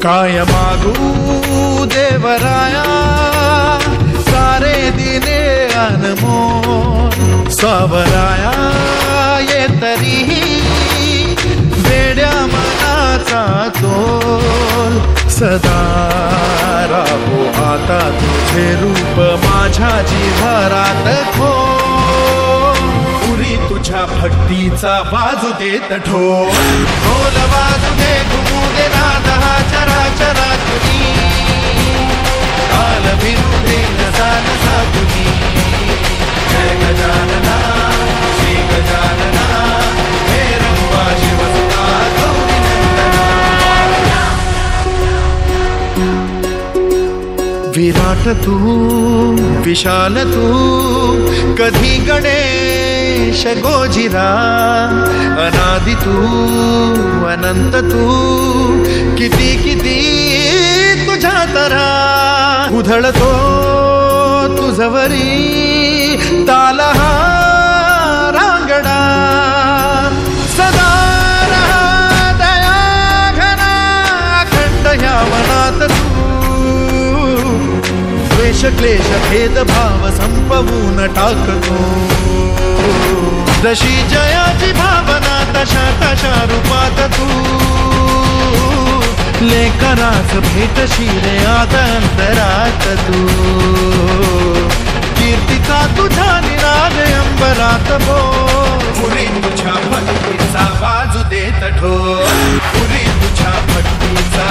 काय मागू देवराया सारे दिने अनमोल सावराया ये तरीही वेड्या मनाचा तोल सदा राहो आता तुझे रूप माझ्या जिव्हारात खोल पुरी तुझ्या भक्तीचा वाजू देत ढोल ढोल वाजू दे घुमू दे नाद हा चराचरा तुझी काल भिरू दे नजान सातुनी जय गजानना श्री गजानना हे रंबा शिवसुता गौरी नंदना विराट तू विशाल तू कधी गणेश गोजिरा अनादि तू अनंत तू किती किती तुझ्या तरा उधळतो तुझवरी ताल हा रांगडा सदा रहा दया घना अखंड ह्या वनात तू द्वेष क्लेश भेदभाव संपवून टाकतो जशी जयाची भावना तशा तशा रूपात तू लेकरास भेटशील आदंतरात तू कीर्तिका तुझ्या निराग अंबरात भो पुरी तुझ्या भक्तीचा बाजू देत ढोल पुरी तुझ्या भक्तीचा